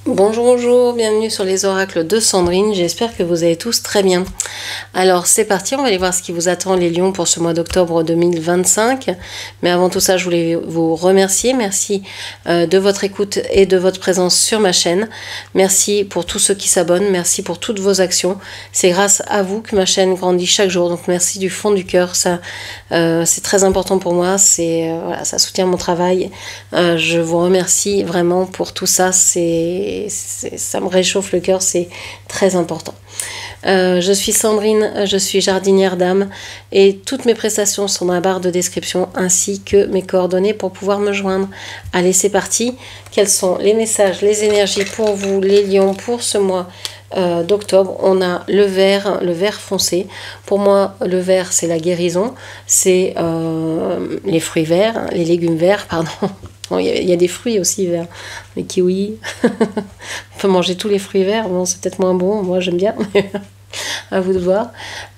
Bonjour, bonjour, bienvenue sur les oracles de Sandrine, j'espère que vous allez tous très bien. Alors c'est parti, on va aller voir ce qui vous attend les lions pour ce mois d'octobre 2025. Mais avant tout ça, je voulais vous remercier, merci de votre écoute et de votre présence sur ma chaîne. Merci pour tous ceux qui s'abonnent, merci pour toutes vos actions. C'est grâce à vous que ma chaîne grandit chaque jour, donc merci du fond du cœur, ça c'est très important pour moi, voilà, ça soutient mon travail. Je vous remercie vraiment pour tout ça, ça me réchauffe le cœur, c'est très important. Je suis Sandrine, je suis jardinière d'âme et toutes mes prestations sont dans la barre de description ainsi que mes coordonnées pour pouvoir me joindre. Allez, c'est parti. Quels sont les messages, les énergies pour vous, les lions, pour ce mois d'octobre? On a le vert foncé. Pour moi, le vert, c'est la guérison, c'est les fruits verts, les légumes verts, pardon. Bon, il y a des fruits aussi verts, les kiwis. On peut manger tous les fruits verts, bon, c'est peut-être moins bon, moi j'aime bien, mais à vous de voir.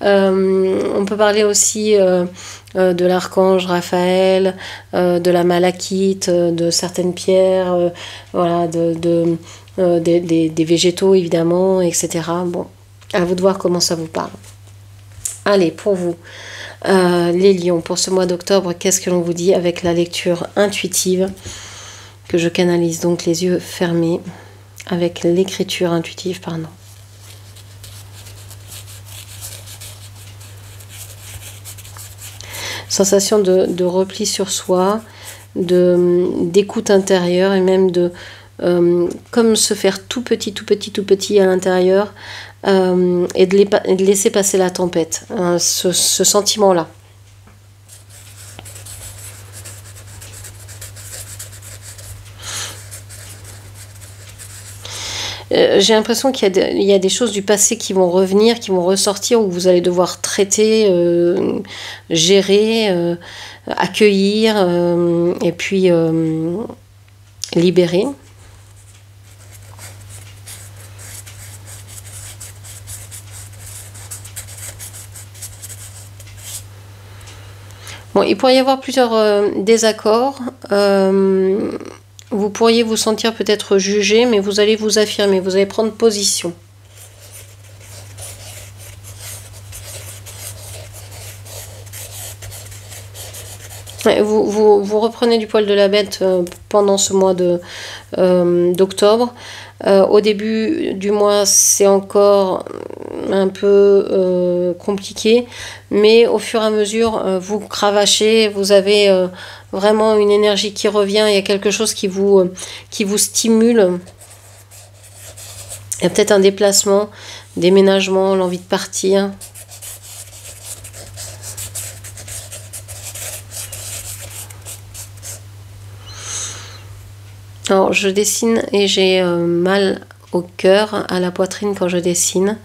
On peut parler aussi de l'archange Raphaël, de la malachite, de certaines pierres, voilà, des végétaux évidemment, etc. Bon, à vous de voir comment ça vous parle. Allez, pour vous, les lions, pour ce mois d'octobre, qu'est-ce que l'on vous dit avec la lecture intuitive que je canalise donc les yeux fermés avec l'écriture intuitive, pardon. Sensation de repli sur soi, d'écoute intérieure et même comme se faire tout petit à l'intérieur et de laisser passer la tempête, hein, ce sentiment-là. J'ai l'impression qu'il y a des choses du passé qui vont revenir, qui vont ressortir, où vous allez devoir traiter, gérer, accueillir et puis libérer. Bon, il pourrait y avoir plusieurs désaccords. Vous pourriez vous sentir peut-être jugé, mais vous allez vous affirmer, vous allez prendre position. Vous reprenez du poil de la bête pendant ce mois d'octobre. Au début du mois, c'est encore un peu compliqué, mais au fur et à mesure, vous cravachez, vous avez vraiment une énergie qui revient, il y a quelque chose qui vous stimule. Il y a peut-être un déplacement, déménagement, l'envie de partir. Alors, je dessine et j'ai mal au cœur, à la poitrine quand je dessine.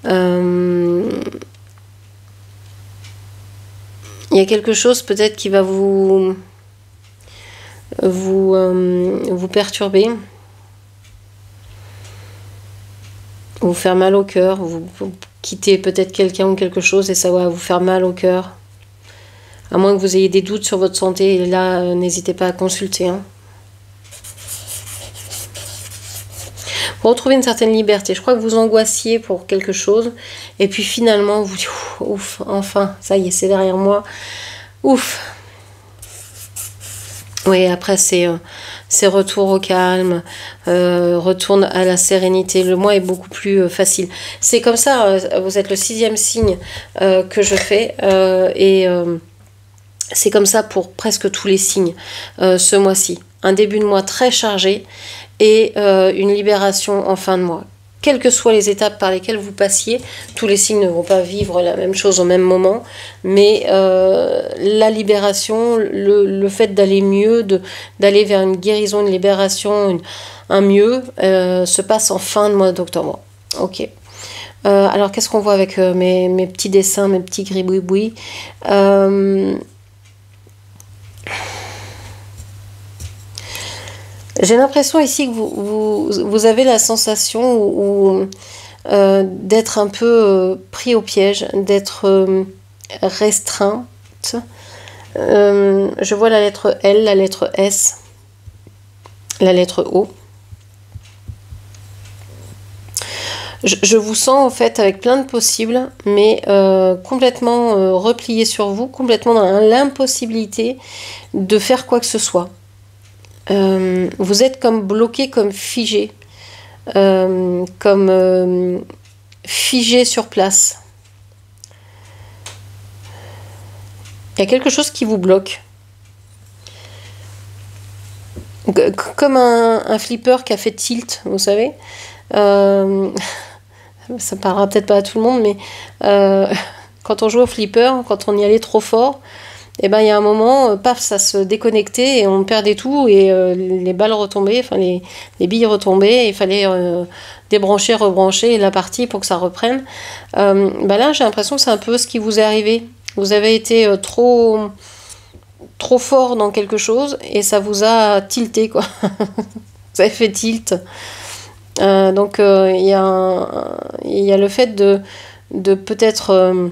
Il y a quelque chose peut-être qui va vous perturber, vous faire mal au cœur, vous quittez peut-être quelqu'un ou quelque chose et ça va vous faire mal au cœur. À moins que vous ayez des doutes sur votre santé, et là, n'hésitez pas à consulter. Hein. Vous retrouvez une certaine liberté. Je crois que vous angoissiez pour quelque chose. Et puis finalement, vous dites, ouf, enfin, ça y est, c'est derrière moi. Ouf. Oui, après, c'est retour au calme, retourne à la sérénité. Le mois est beaucoup plus facile. C'est comme ça, vous êtes le 6e signe que je fais. C'est comme ça pour presque tous les signes ce mois-ci. Un début de mois très chargé et une libération en fin de mois. Quelles que soient les étapes par lesquelles vous passiez, tous les signes ne vont pas vivre la même chose au même moment, mais la libération, le fait d'aller mieux, d'aller vers une guérison, une libération, un mieux, se passe en fin de mois d'octobre. Ok. Alors qu'est-ce qu'on voit avec mes petits dessins, mes petits gribouibouis J'ai l'impression ici que vous avez la sensation d'être un peu pris au piège, d'être restreinte. Je vois la lettre L, la lettre S, la lettre O. Je vous sens en fait avec plein de possibles, mais complètement replié sur vous, complètement dans l'impossibilité de faire quoi que ce soit. Vous êtes comme bloqué, comme figé, comme figé sur place. Il y a quelque chose qui vous bloque. Comme un flipper qui a fait tilt, vous savez. Ça parlera peut-être pas à tout le monde, mais quand on joue au flipper, quand on y allait trop fort, et ben il y a un moment, paf, ça se déconnectait et on perdait tout et les balles retombaient, enfin les billes retombaient, et il fallait débrancher, rebrancher la partie pour que ça reprenne. Ben là, j'ai l'impression que c'est un peu ce qui vous est arrivé. Vous avez été trop fort dans quelque chose et ça vous a tilté, quoi. Vous avez fait tilt. Donc il y a le fait de peut-être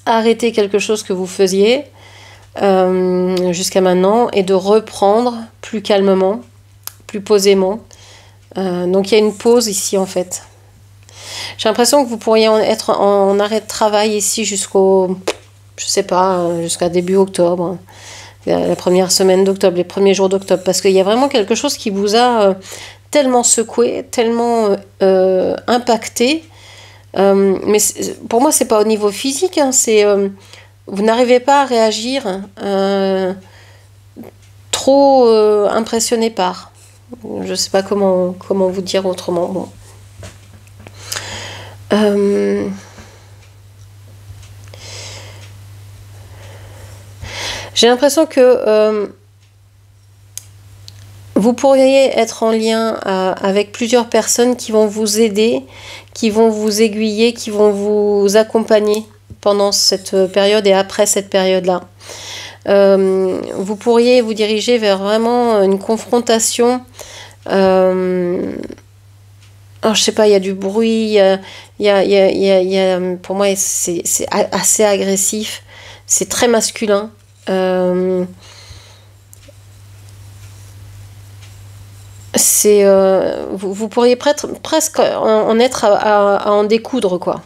arrêter quelque chose que vous faisiez jusqu'à maintenant et de reprendre plus calmement, plus posément. Donc il y a une pause ici en fait. J'ai l'impression que vous pourriez être en arrêt de travail ici jusqu'au, je sais pas, jusqu'à début octobre, la première semaine d'octobre, les premiers jours d'octobre, parce qu'il y a vraiment quelque chose qui vous a tellement secoué, tellement impacté. Mais pour moi, c'est pas au niveau physique, hein, c'est vous n'arrivez pas à réagir trop impressionné par. Je sais pas comment vous dire autrement. Bon. J'ai l'impression que vous pourriez être en lien avec plusieurs personnes qui vont vous aider, qui vont vous aiguiller, qui vont vous accompagner pendant cette période et après cette période-là. Vous pourriez vous diriger vers vraiment une confrontation. Alors, je sais pas, il y a du bruit, pour moi, c'est assez agressif, c'est très masculin. Vous pourriez presque en être à en découdre, quoi.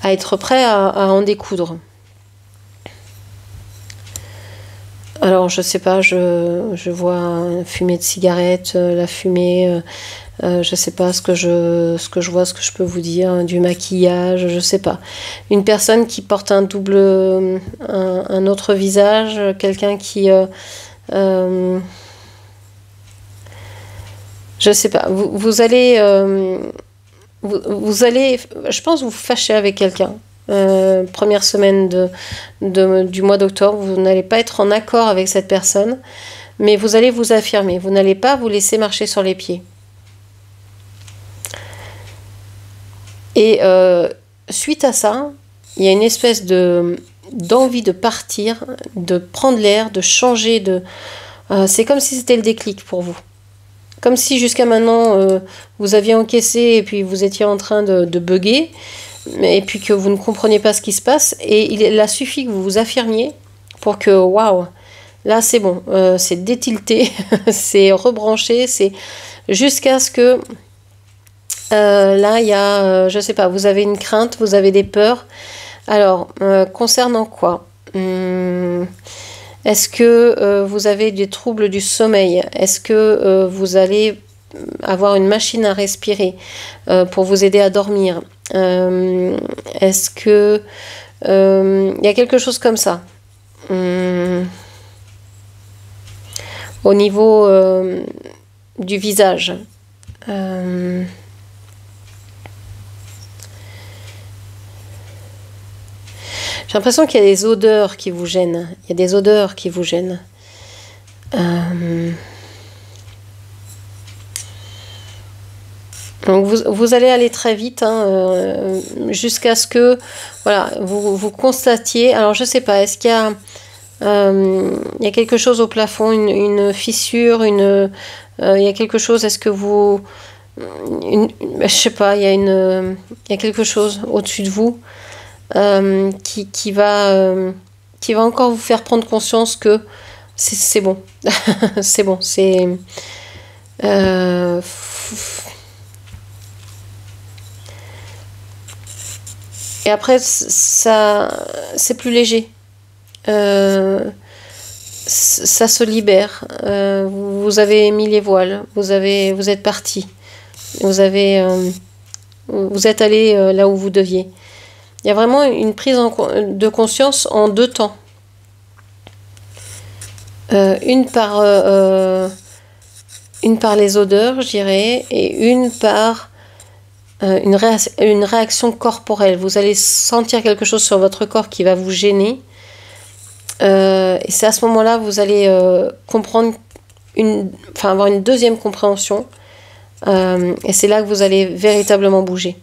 À être prêt à en découdre. Alors, je sais pas, je vois une fumée de cigarette, la fumée, je sais pas ce que je vois, ce que je peux vous dire, du maquillage, je sais pas. Une personne qui porte un autre visage, quelqu'un qui... je sais pas, vous allez... vous allez, je pense, vous fâcher avec quelqu'un. Première semaine du mois d'octobre, vous n'allez pas être en accord avec cette personne, mais vous allez vous affirmer, vous n'allez pas vous laisser marcher sur les pieds. Et suite à ça, il y a une espèce d'envie de partir, de prendre l'air, de changer, c'est comme si c'était le déclic pour vous. Comme si jusqu'à maintenant, vous aviez encaissé et puis vous étiez en train de bugger, et puis que vous ne compreniez pas ce qui se passe. Et il a suffi que vous vous affirmiez pour que, waouh, là c'est bon, c'est détilté, c'est rebranché, c'est jusqu'à ce que là il y a, je sais pas, vous avez une crainte, vous avez des peurs. Alors, concernant quoi? Est-ce que vous avez des troubles du sommeil? Est-ce que vous allez avoir une machine à respirer pour vous aider à dormir? Est-ce que il y a quelque chose comme ça au niveau du visage? J'ai l'impression qu'il y a des odeurs qui vous gênent. Il y a des odeurs qui vous gênent. Donc vous allez aller très vite, hein, jusqu'à ce que voilà, vous constatiez. Alors je sais pas, est-ce qu'il y a il y a quelque chose au plafond, une fissure, il y a quelque chose, est-ce que vous... je sais pas, il y a quelque chose au-dessus de vous qui va encore vous faire prendre conscience que c'est bon. C'est bon, c'est... Et après, ça, c'est plus léger. Ça se libère. Vous avez mis les voiles. Vous êtes parti. Vous êtes allé là où vous deviez. Il y a vraiment une prise de conscience en 2 temps. Une par les odeurs, je dirais, et une par une réaction corporelle. Vous allez sentir quelque chose sur votre corps qui va vous gêner. Et c'est à ce moment-là que vous allez comprendre, avoir une deuxième compréhension. Et c'est là que vous allez véritablement bouger.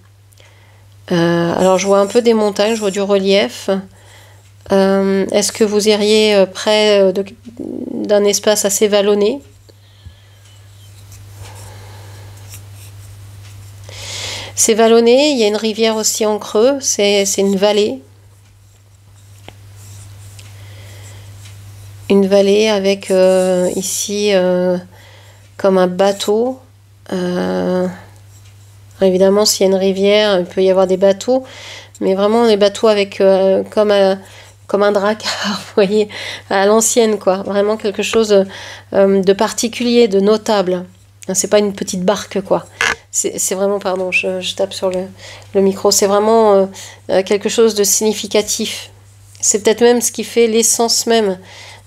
Alors je vois un peu des montagnes, je vois du relief. Est-ce que vous iriez près d'un espace assez vallonné? C'est vallonné, il y a une rivière aussi en creux, c'est une vallée. Une vallée avec ici comme un bateau. Évidemment, s'il y a une rivière, il peut y avoir des bateaux, mais vraiment des bateaux avec comme un dracard, vous voyez, à l'ancienne, quoi. Vraiment quelque chose de particulier, de notable. C'est pas une petite barque, quoi. C'est vraiment, pardon, je tape sur le micro, c'est vraiment quelque chose de significatif. C'est peut-être même ce qui fait l'essence même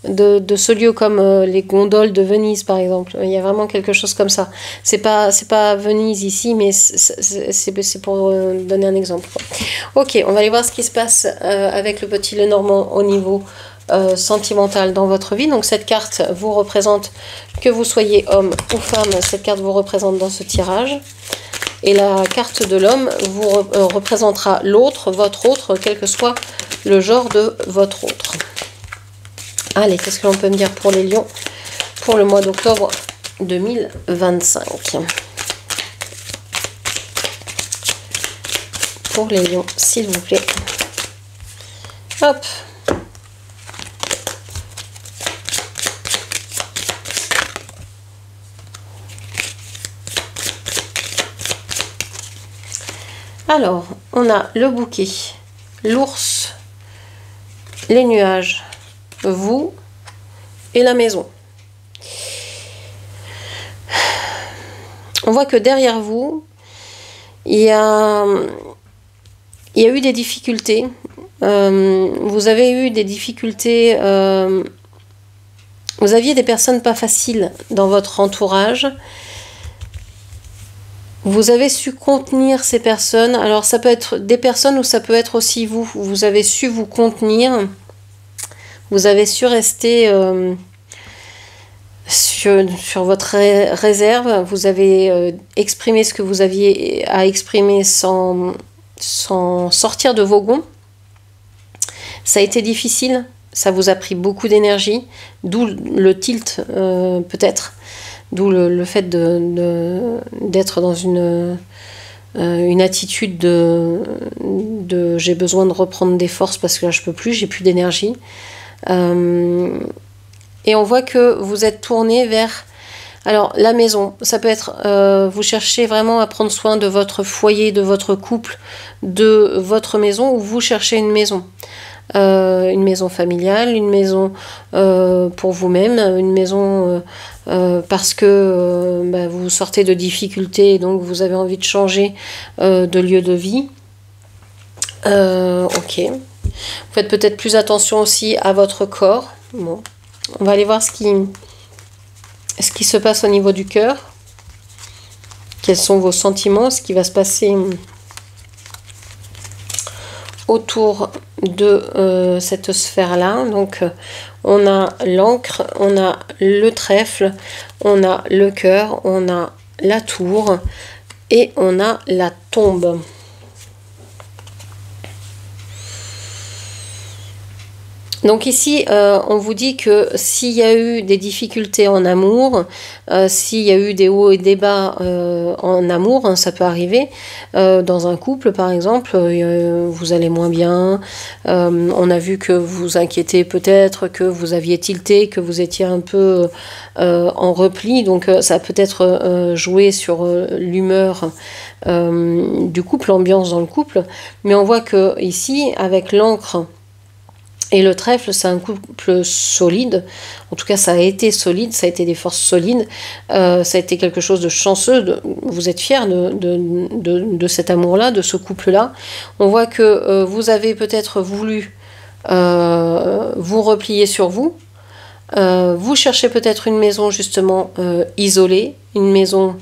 de ce lieu, comme les gondoles de Venise, par exemple. Il y a vraiment quelque chose comme ça. C'est pas Venise ici, mais c'est pour donner un exemple, quoi. Ok, on va aller voir ce qui se passe avec le petit Lenormand au niveau sentimental dans votre vie. Donc cette carte vous représente, que vous soyez homme ou femme, cette carte vous représente dans ce tirage. Et la carte de l'homme vous représentera l'autre, votre autre, quel que soit le genre de votre autre. Allez, qu'est-ce que l'on peut me dire pour les lions pour le mois d'octobre 2025? Pour les lions, s'il vous plaît. Hop. Alors, on a le bouquet, l'ours, les nuages, vous et la maison. On voit que derrière vous, il y a eu des difficultés. Vous avez eu des difficultés. Vous aviez des personnes pas faciles dans votre entourage. Vous avez su contenir ces personnes. Alors ça peut être des personnes ou ça peut être aussi vous. Vous avez su vous contenir. Vous avez su rester sur votre réserve. Vous avez exprimé ce que vous aviez à exprimer sans sortir de vos gonds. Ça a été difficile. Ça vous a pris beaucoup d'énergie. D'où le tilt peut-être. D'où le fait d'être dans une attitude de j'ai besoin de reprendre des forces parce que là je peux plus, j'ai plus d'énergie. Et on voit que vous êtes tourné vers alors la maison. Ça peut être vous cherchez vraiment à prendre soin de votre foyer, de votre couple, de votre maison, ou vous cherchez une maison. Une maison familiale, une maison pour vous-même, une maison parce que vous sortez de difficultés et donc vous avez envie de changer de lieu de vie. Ok. Vous faites peut-être plus attention aussi à votre corps. Bon. On va aller voir ce qui se passe au niveau du cœur. Quels sont vos sentiments, ce qui va se passer autour de cette sphère-là. Donc, on a l'encre, on a le trèfle, on a le cœur, on a la tour et on a la tombe. Donc ici, on vous dit que s'il y a eu des difficultés en amour, s'il y a eu des hauts et des bas en amour, hein, ça peut arriver, dans un couple par exemple, vous allez moins bien, on a vu que vous inquiétez peut-être, que vous aviez tilté, que vous étiez un peu en repli, donc ça a peut-être joué sur l'humeur du couple, l'ambiance dans le couple, mais on voit que ici, avec l'encre, et le trèfle, c'est un couple solide. En tout cas, ça a été solide, ça a été des forces solides. Ça a été quelque chose de chanceux. Vous êtes fiers de cet amour-là, de ce couple-là. On voit que vous avez peut-être voulu vous replier sur vous. Vous cherchez peut-être une maison justement isolée, une maison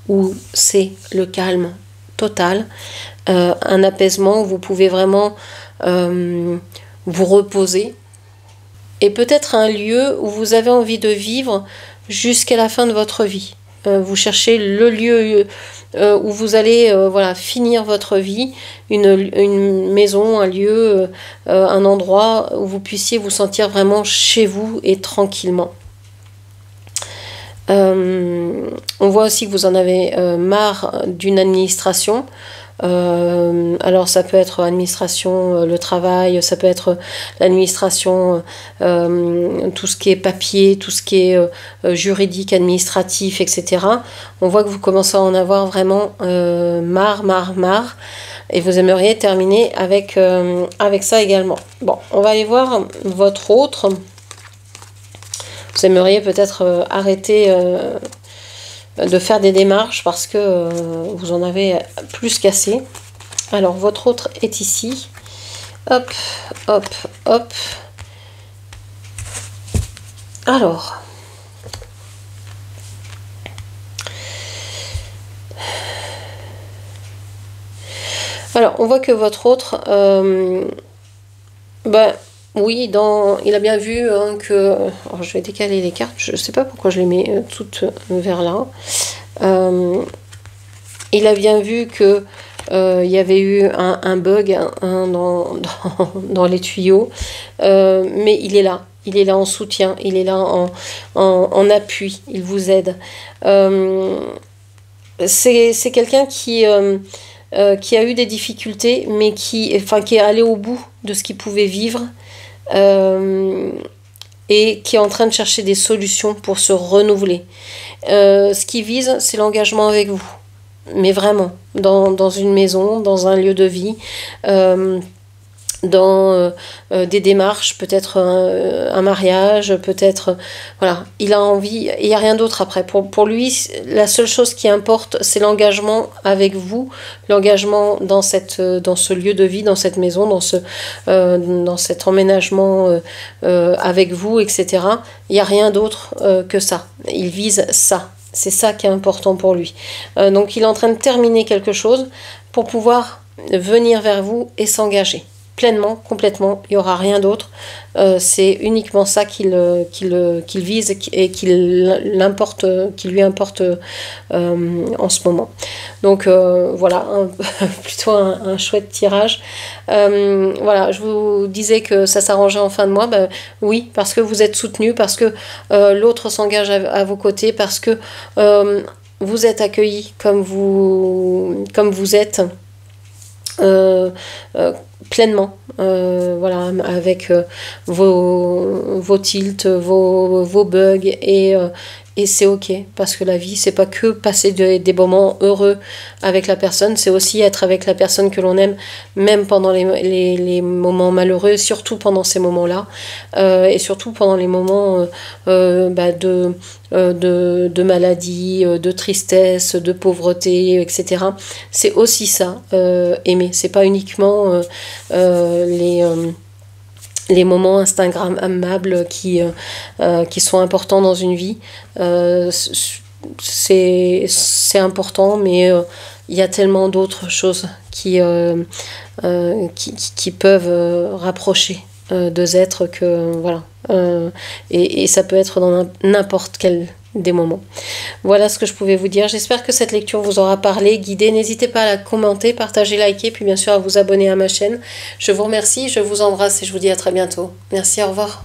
où c'est le calme total, un apaisement où vous pouvez vraiment vous reposer, et peut-être un lieu où vous avez envie de vivre jusqu'à la fin de votre vie. Vous cherchez le lieu où vous allez voilà, finir votre vie, une maison, un lieu, un endroit où vous puissiez vous sentir vraiment chez vous et tranquillement. On voit aussi que vous en avez marre d'une administration. Alors ça peut être administration, le travail, ça peut être l'administration, tout ce qui est papier, tout ce qui est juridique, administratif, etc. On voit que vous commencez à en avoir vraiment marre, et vous aimeriez terminer avec ça également. Bon, on va aller voir votre autre. Vous aimeriez peut-être arrêter de faire des démarches parce que vous en avez plus qu'assez. Alors, votre autre est ici. Hop, hop, hop. Alors. Alors, on voit que votre autre... oui, il a bien vu hein, que... Alors, je vais décaler les cartes. Je ne sais pas pourquoi je les mets toutes vers là. Il a bien vu que il y avait eu un bug dans les tuyaux. Mais il est là. Il est là en soutien. Il est là en appui. Il vous aide. C'est quelqu'un qui a eu des difficultés, mais qui est allé au bout de ce qu'il pouvait vivre. Et qui est en train de chercher des solutions pour se renouveler. Ce qu'il vise, c'est l'engagement avec vous. Mais vraiment, dans une maison, dans un lieu de vie, dans des démarches, peut-être un mariage, peut-être... voilà, il a envie, il n'y a rien d'autre après. Pour lui, la seule chose qui importe, c'est l'engagement avec vous, l'engagement dans ce lieu de vie, dans cette maison, dans cet emménagement avec vous, etc. Il n'y a rien d'autre que ça. Il vise ça. C'est ça qui est important pour lui. Donc il est en train de terminer quelque chose pour pouvoir venir vers vous et s'engager. Pleinement, complètement, il n'y aura rien d'autre. C'est uniquement ça qu'il vise et qui lui importe en ce moment. Donc voilà, plutôt un chouette tirage. Voilà, je vous disais que ça s'arrangeait en fin de mois. Oui, parce que vous êtes soutenu, parce que l'autre s'engage à vos côtés, parce que vous êtes accueillis comme vous êtes. Pleinement, voilà, avec vos tilts, vos bugs, et c'est ok, parce que la vie, c'est pas que passer des moments heureux avec la personne, c'est aussi être avec la personne que l'on aime, même pendant les moments malheureux, surtout pendant ces moments-là, et surtout pendant les moments de maladie, de tristesse, de pauvreté, etc. C'est aussi ça, aimer. C'est pas uniquement les moments instagrammables qui sont importants dans une vie. C'est important, mais il y a tellement d'autres choses qui peuvent rapprocher deux êtres que voilà. Et ça peut être dans n'importe quel des moments. Voilà ce que je pouvais vous dire. J'espère que cette lecture vous aura parlé, guidé. N'hésitez pas à la commenter, partager, liker, puis bien sûr à vous abonner à ma chaîne. Je vous remercie, je vous embrasse et je vous dis à très bientôt. Merci, au revoir.